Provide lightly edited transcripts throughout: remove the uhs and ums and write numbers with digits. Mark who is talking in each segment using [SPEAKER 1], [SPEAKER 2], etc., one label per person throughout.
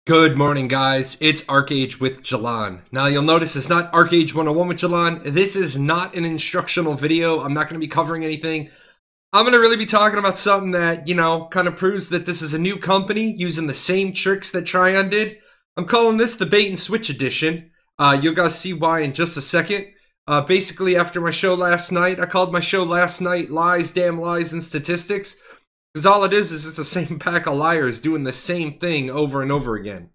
[SPEAKER 1] Good morning, guys. It's Archeage with Jalan. Now, you'll notice it's not Archeage 101 with Jalan. This is not an instructional video. I'm not going to be covering anything. I'm going to really be talking about something that, kind of proves that this is a new company using the same tricks that Trion did. I'm calling this the bait and switch edition. You'll guys see why in just a second. Basically, after my show last night, I called my show last night Lies, Damn Lies, and Statistics. Because all it is it's the same pack of liars doing the same thing over and over again.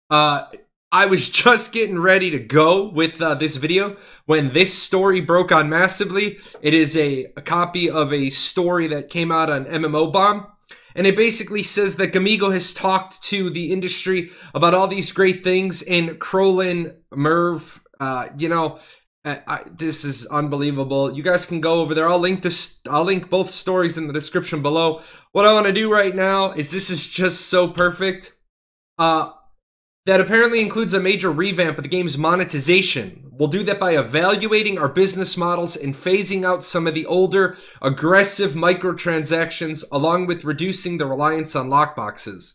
[SPEAKER 1] I was just getting ready to go with this video when this story broke on massively. It is a copy of a story that came out on MMOBomb. And it basically says that Gamigo has talked to the industry about all these great things. And Khrolan, Merv, this is unbelievable. You guys can go over there. I'll link both stories in the description below. What I want to do right now is this is just so perfect. That apparently includes a major revamp of the game's monetization. We'll do that by evaluating our business models and phasing out some of the older, aggressive microtransactions, along with reducing the reliance on lockboxes.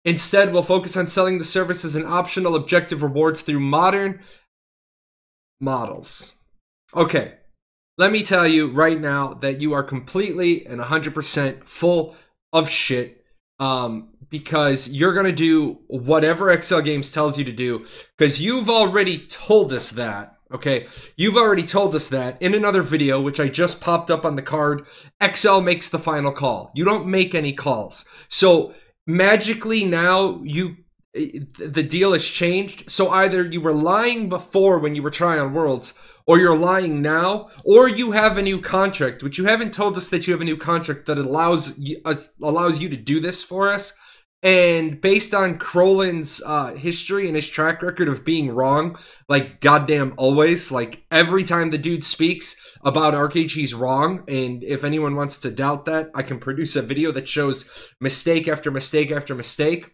[SPEAKER 1] Instead, we'll focus on selling the service as an optional objective rewards through modern models. Okay, let me tell you right now that you are completely and 100% full of shit, because you're going to do whatever Excel Games tells you to do, because you've already told us that, okay? You've already told us that in another video, which I just popped up on the card. Excel makes the final call. You don't make any calls. So magically now the deal has changed. So either you were lying before when you were Trion Worlds, or you're lying now, or you have a new contract, which you haven't told us that you have a new contract that allows you to do this for us. And based on Khrolan's history and his track record of being wrong, like goddamn always, like every time the dude speaks about Archeage, he's wrong. And if anyone wants to doubt that, I can produce a video that shows mistake after mistake after mistake.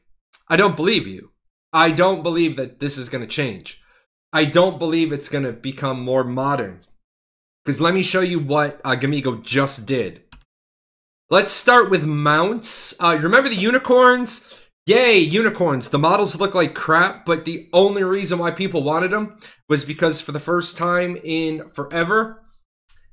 [SPEAKER 1] I don't believe you. I don't believe that this is going to change. I don't believe it's going to become more modern. Because let me show you what Gamigo just did. Let's start with mounts. Remember the unicorns? Yay, unicorns. The models look like crap, but the only reason why people wanted them was because for the first time in forever,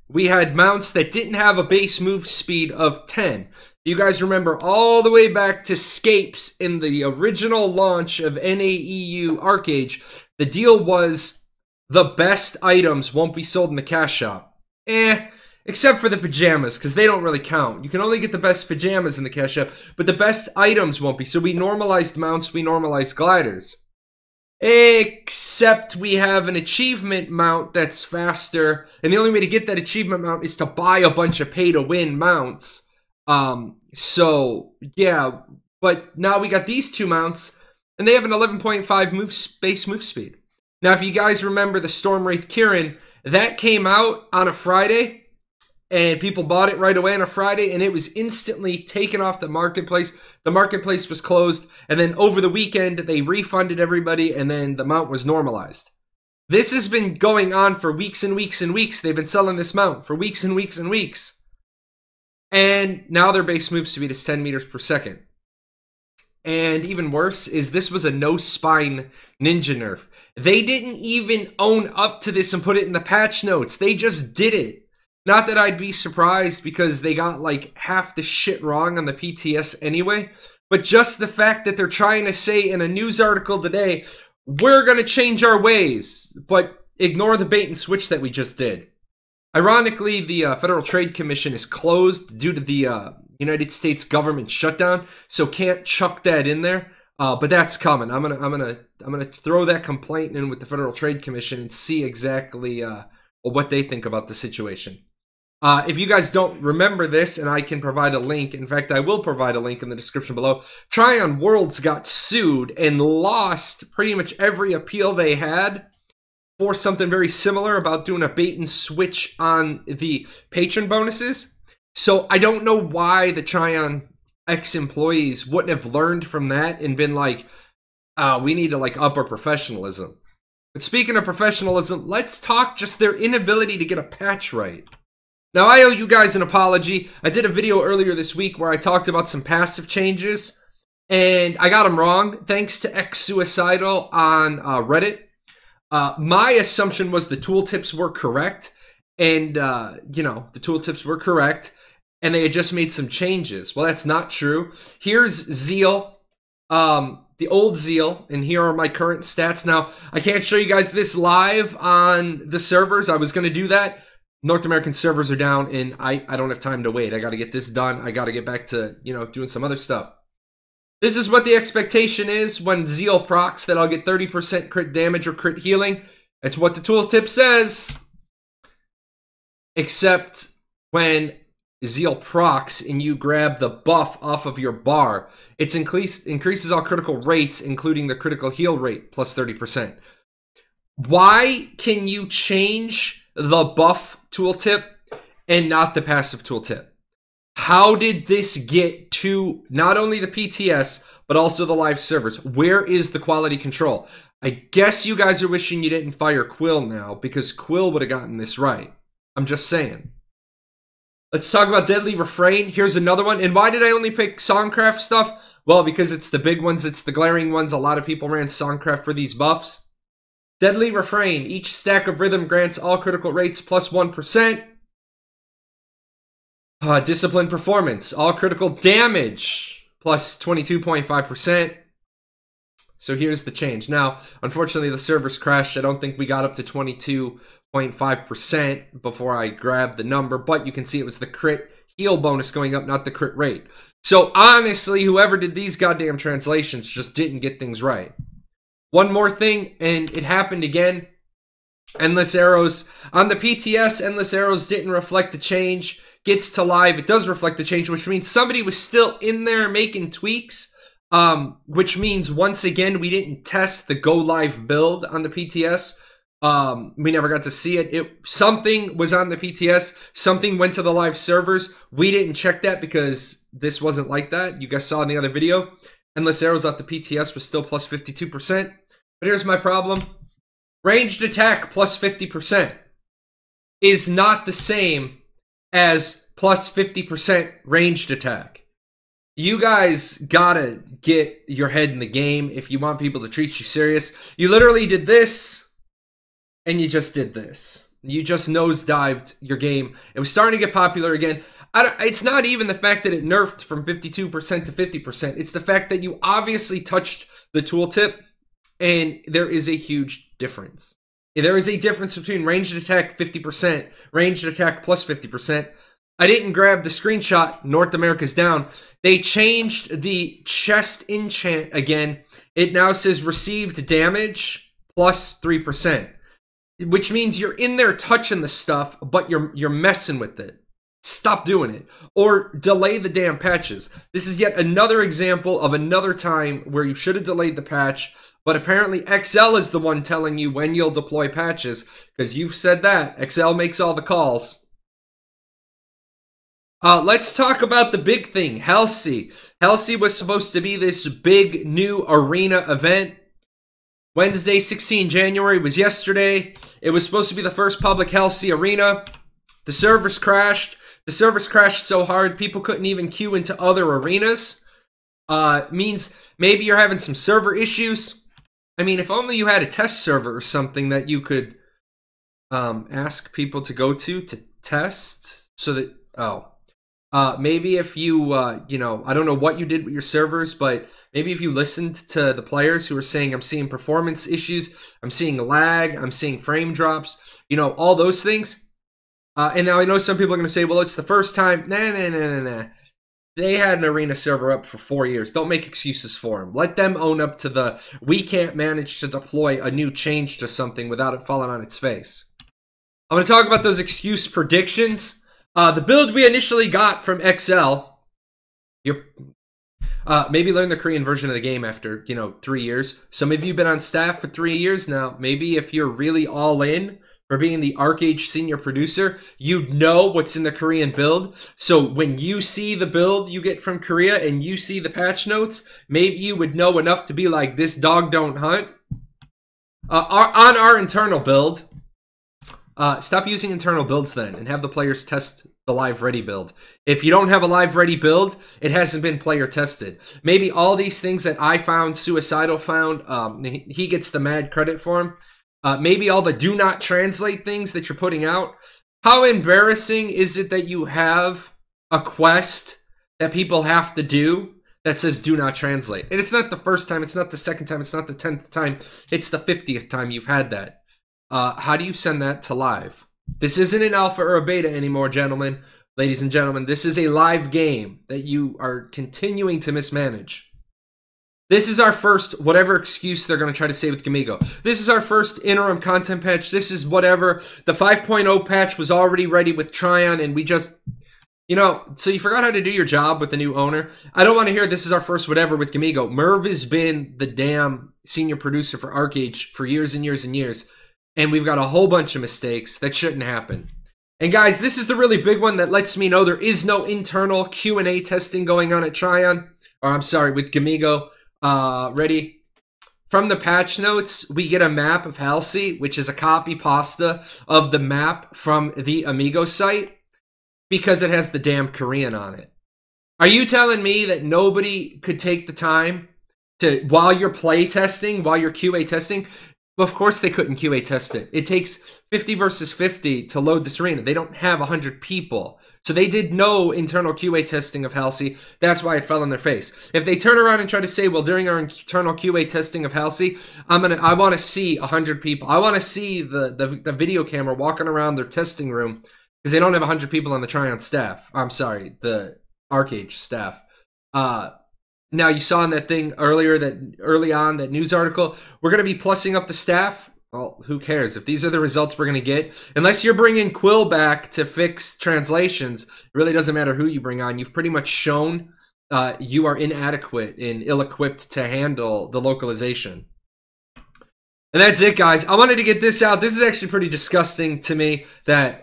[SPEAKER 1] we had mounts that didn't have a base move speed of 10. You guys remember all the way back to Scapes in the original launch of NAEU Archeage, the deal was the best items won't be sold in the cash shop. Except for the pajamas, because they don't really count. You can only get the best pajamas in the cash shop, but the best items won't be. So we normalized mounts, we normalized gliders. Except we have an achievement mount that's faster, and the only way to get that achievement mount is to buy a bunch of pay-to-win mounts. So, yeah, but now we got these two mounts, and they have an 11.5 base move speed. Now, if you guys remember the Stormwraith Kirin, that came out on a Friday, and people bought it right away on a Friday, and it was instantly taken off the marketplace. The marketplace was closed, and then over the weekend, they refunded everybody, and then the mount was normalized. This has been going on for weeks and weeks and weeks. They've been selling this mount for weeks and weeks and weeks. And now their base move speed is 10 meters per second. And even worse is this was a no-spine ninja nerf. They didn't even own up to this and put it in the patch notes. They just did it. Not that I'd be surprised, because they got like half the shit wrong on the PTS anyway. But just the fact that they're trying to say in a news article today, we're going to change our ways, but ignore the bait and switch that we just did. Ironically, the Federal Trade Commission is closed due to the United States government shutdown, so can't chuck that in there. But that's coming. I'm gonna throw that complaint in with the Federal Trade Commission and see exactly what they think about the situation. If you guys don't remember this, and I can provide a link, in fact, I will provide a link in the description below, Trion Worlds got sued and lost pretty much every appeal they had for something very similar about doing a bait and switch on the patron bonuses. So I don't know why the Trion ex-employees wouldn't have learned from that and been like, we need to like up our professionalism. But speaking of professionalism, let's talk just their inability to get a patch right. Now, I owe you guys an apology. I did a video earlier this week where I talked about some passive changes. and I got them wrong. Thanks to X Suicidal on Reddit. My assumption was the tooltips were correct, and you know, the tooltips were correct, and they had just made some changes. Well, that's not true. Here's Zeal, the old Zeal, and here are my current stats. Now, I can't show you guys this live on the servers. I was going to do that. North American servers are down, and I don't have time to wait. I got to get this done. I got to get back to, you know, doing some other stuff. This is what the expectation is when Zeal procs, that I'll get 30% crit damage or crit healing. That's what the tooltip says. Except when Zeal procs and you grab the buff off of your bar, it increases all critical rates, including the critical heal rate, plus 30%. Why can you change the buff tooltip and not the passive tooltip? How did this get to not only the PTS, but also the live servers? Where is the quality control? I guess you guys are wishing you didn't fire Quill now, because Quill would have gotten this right. I'm just saying. Let's talk about Deadly Refrain. Here's another one. And why did I only pick Songcraft stuff? Well, because it's the big ones. It's the glaring ones. A lot of people ran Songcraft for these buffs. Deadly Refrain. Each stack of rhythm grants all critical rates plus 1%. Discipline Performance. All critical damage plus 22.5%. So here's the change. Now, unfortunately, the servers crashed. I don't think we got up to 22.5% before I grabbed the number, but you can see it was the crit heal bonus going up, not the crit rate. So honestly, whoever did these goddamn translations just didn't get things right. One more thing, and it happened again. Endless Arrows. On the PTS, Endless Arrows didn't reflect the change. Gets to live, it does reflect the change, which means somebody was still in there making tweaks, which means, once again, we didn't test the go live build on the PTS. We never got to see it. Something was on the PTS, something went to the live servers. We didn't check that because this wasn't like that. You guys saw in the other video, Endless Arrows at the PTS was still plus 52%. But here's my problem. Ranged attack plus 50% is not the same as plus 50% ranged attack. You guys gotta get your head in the game if you want people to treat you serious. You literally did this, and you just did this. You just nosedived your game. It was starting to get popular again. It's not even the fact that it nerfed from 52% to 50%. It's the fact that you obviously touched the tooltip, and there is a huge difference. There is a difference between ranged attack 50%, ranged attack plus 50%. I didn't grab the screenshot. North America's down. They changed the chest enchant again. It now says received damage plus 3%, which means you're in there touching the stuff, but you're messing with it. Stop doing it, or delay the damn patches. This is yet another example of another time where you should have delayed the patch. But apparently XL is the one telling you when you'll deploy patches, because you've said that. XL makes all the calls. Let's talk about the big thing, Halsey. Halsey was supposed to be this big new arena event. Wednesday, 16 January was yesterday. It was supposed to be the first public Halsey arena. The servers crashed. The servers crashed so hard, people couldn't even queue into other arenas. Means maybe you're having some server issues. I mean, if only you had a test server or something that you could ask people to go to test, so that, maybe if you, you know, I don't know what you did with your servers, but maybe if you listened to the players who are saying, I'm seeing performance issues, I'm seeing lag, I'm seeing frame drops, you know, all those things. And now I know some people are going to say, well, it's the first time. Nah. They had an arena server up for 4 years. Don't make excuses for them. Let them own up to the, we can't manage to deploy a new change to something without it falling on its face. I'm going to talk about those excuse predictions. The build we initially got from XL, maybe learn the Korean version of the game after, 3 years. Some of you have been on staff for 3 years now. Maybe if you're really all in for being the Archeage senior producer, you know what's in the Korean build. So when you see the build you get from Korea and you see the patch notes, maybe you would know enough to be like, this dog don't hunt. On our internal build, stop using internal builds then and have the players test the live ready build. If you don't have a live ready build, it hasn't been player tested. Maybe all these things that I found, Suicidal found, he gets the mad credit for them. Maybe all the do not translate things that you're putting out. How embarrassing is it that you have a quest that people have to do that says do not translate? And it's not the first time, it's not the second time, it's not the 10th time, it's the 50th time you've had that. How do you send that to live? This isn't an alpha or a beta anymore, gentlemen. Ladies and gentlemen, this is a live game that you are continuing to mismanage. This is our first, whatever excuse they're going to try to say with Gamigo. This is our first interim content patch. This is whatever. The 5.0 patch was already ready with Trion, and we just, you know, so you forgot how to do your job with the new owner. I don't want to hear this is our first whatever with Gamigo. Merv has been the damn senior producer for Archeage for years and years and years. And we've got a whole bunch of mistakes that shouldn't happen. And guys, this is the really big one that lets me know there is no internal Q&A testing going on at Trion. Or I'm sorry, with Gamigo. Ready? From the patch notes, we get a map of Halsey, which is a copy pasta of the map from the Amigo site, because it has the damn Korean on it. Are you telling me that nobody could take the time to, while you're play testing, while you're QA testing? Well, of course they couldn't QA test it. It takes 50 versus 50 to load this arena. They don't have 100 people. So they did no internal QA testing of Halsey. That's why it fell on their face. If they turn around and try to say, well, during our internal QA testing of Halsey, I want to see 100 people. I want to see the video camera walking around their testing room, because they don't have 100 people on the Trion staff. I'm sorry, the Archeage staff. Now, you saw in that thing earlier, that early on, that news article, we're going to be plussing up the staff. Well, who cares? If these are the results we're going to get, unless you're bringing Quill back to fix translations, it really doesn't matter who you bring on. You've pretty much shown you are inadequate and ill-equipped to handle the localization. And that's it, guys. I wanted to get this out. This is actually pretty disgusting to me that,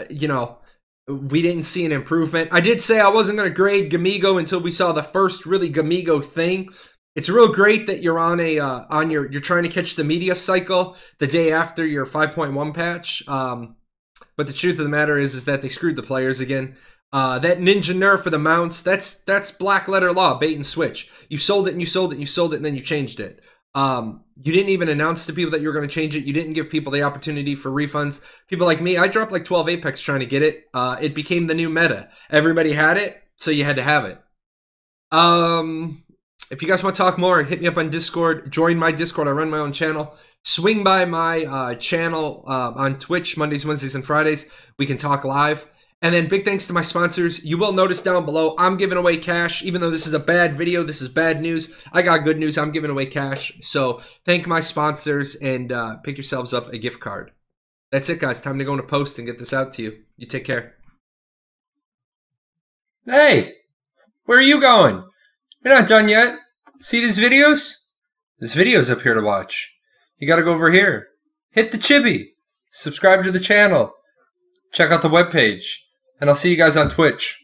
[SPEAKER 1] you know, we didn't see an improvement. I did say I wasn't going to grade Gamigo until we saw the first really Gamigo thing. It's real great that you're on a you're trying to catch the media cycle the day after your 5.1 patch. But the truth of the matter is that they screwed the players again. That ninja nerf for the mounts, that's black letter law, bait and switch. You sold it and you sold it and you sold it and then you changed it. You didn't even announce to people that you were going to change it. You didn't give people the opportunity for refunds. People like me, I dropped like 12 Apex trying to get it. It became the new meta. Everybody had it, so you had to have it. If you guys want to talk more, hit me up on Discord. Join my Discord. I run my own channel. Swing by my channel on Twitch Mondays, Wednesdays, and Fridays. We can talk live. And then big thanks to my sponsors. You will notice down below, I'm giving away cash. Even though this is a bad video, this is bad news. I got good news. I'm giving away cash. So thank my sponsors and pick yourselves up a gift card. That's it, guys. Time to go into post and get this out to you. You take care. Hey, where are you going? You're not done yet. See these videos? There's videos up here to watch. You got to go over here. Hit the chibi. Subscribe to the channel. Check out the webpage. And I'll see you guys on Twitch.